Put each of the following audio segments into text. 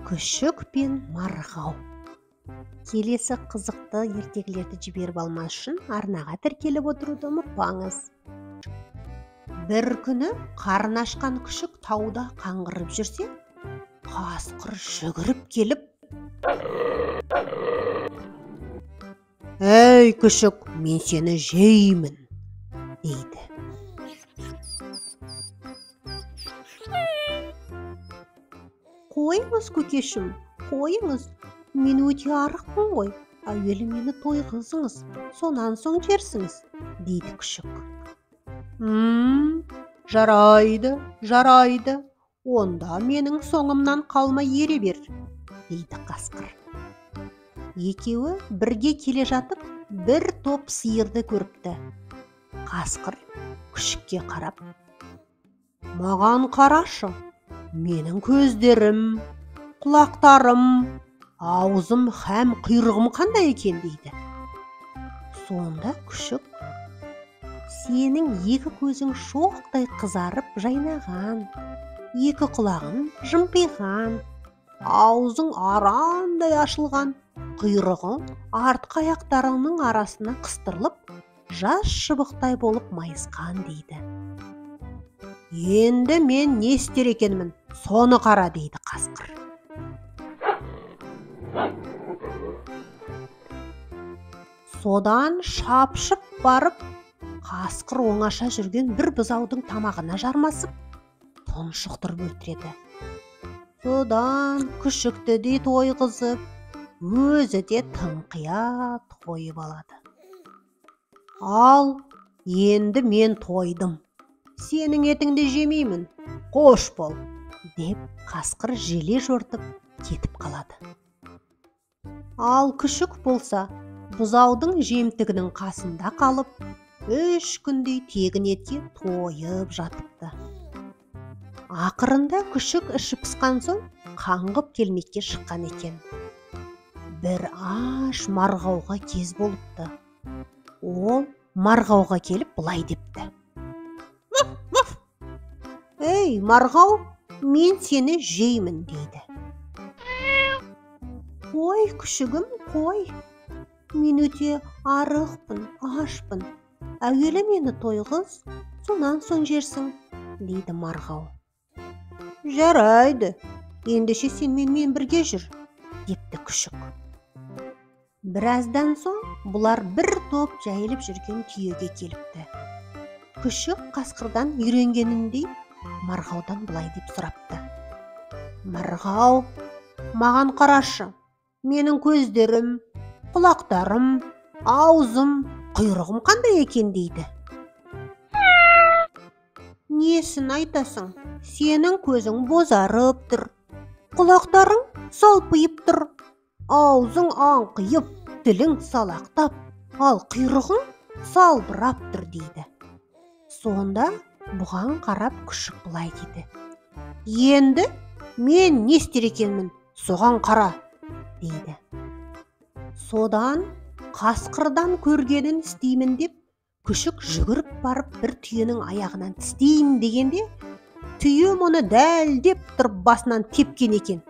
Күшік пен марғау. Келесі қызықты ертегілерді жіберіп алмас үшін арнаға тіркеліп отыруды ұмытпаңыз. Бір күні қарны ашқан күшік тауда қаңғырып жүрсе, қасқыр жүгіріп келіп: «Әй күшік, мен сені жеймін!» дейді. «Қойыңыз, көкешім, қойыңыз, мен өте арықпын ғой, әуелі мені тойғызыңыз, сонан соң жерсіңіз», дейді күшік. Жарайды, онда менің соңымнан қалмай ере бер», дейді қасқыр. Екеуі бірге келе жатып, бір топ сиырды көріпті. Қасқыр күшікке қарап: «Маған қарашы, менің көздерім, құлақтарым, аузым һәм құйрығым қандай екен», дейді. Сонда күшік: «Сенің екі көзің шоқтай қызарып жайнаған, екі құлағың жымпиған, аузың арандай ашылған, құйрығың артқы аяқтарыңның арасына қыстырылып, жас шыбықтай болып майысқан», дейді. «Енді мен не істер екенмін, соны қара», дейді қасқыр. Содан шапшып барып, қасқыр оңаша жүрген бір бұзаудың тамағына жармасып, тұншықтырып өлтіреді. Содан күшікті де тойғызып, өзі де тыңқия тойып алады. «Ал, енді мен тойдым, сенің етіңді жемеймін, қош бол», деп қасқыр желе жортып кетіп қалады. Ал күшік болса, бұзаудың жемтігінің қасында қалып, 3 күндей тегін етке тойып жатыпты. Ақырында күшік іші пысқан соң қаңғып келмекке шыққан екен. Бір аш марғауға кез болыпты. Ол марғауға келіп былай депті: «Ей, марғау, мен сені жеймін», дейді. «Қой, күшігім, қой, мен өте арықпын, ашпын, әуелі мені тойғыз, сонан соң жерсің», дейді марғау. «Жарайды, ендеше сен менімен бірге жүр», депті күшік. Біраздан соң бұлар бір топ жайылып жүрген түйеге келіпті. Күшік қасқырдан үйренгеніндей марғаудан былай деп сұрапты: «Марғау, маған қарашы, менің көздерім, құлақтарым, аузым, құйрығым қандай екен?» дейді. «Несін айтасың? Сенің көзің бозарып тұр, құлақтарың салпиып тұр, аузың аңқиып, тілің салақтап, ал құйрығың салбырап тұр», дейді. Сонда бұған қарап күшік былай дейді: «Енді мен не істер екенмін, соған қара», дейді. Содан қасқырдан көргенін істеймін деп, күшік жүгіріп барып бір түйенің аяғынан тістейін дегенде, түйе мұны дәлдеп тұрып басынан тепкен екен.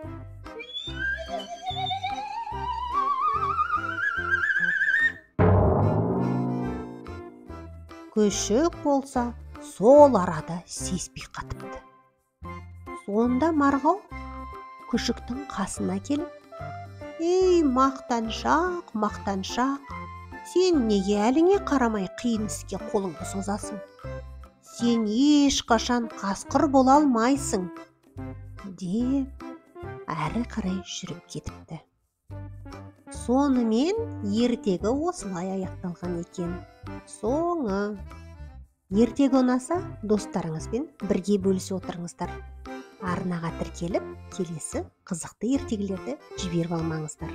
Күшік болса, сол арада сезбей қатыпты. Сонда марғау күшіктің қасына келіп: «Ей, мақтаншақ, сен неге әліңе қарамай қиын іске қолыңды созасың? Сен ешқашан қасқыр бола алмайсың», деп әрі қарай жүріп кетіпті. Сонымен ертегі осылай аяқталған екен. Соңы. Ертегі ұнаса, достарыңызбен бірге бөлісіп отырыңыздар. Арнаға тіркеліп, келесі қызықты ертегілерді жіберіп алмаңыздар.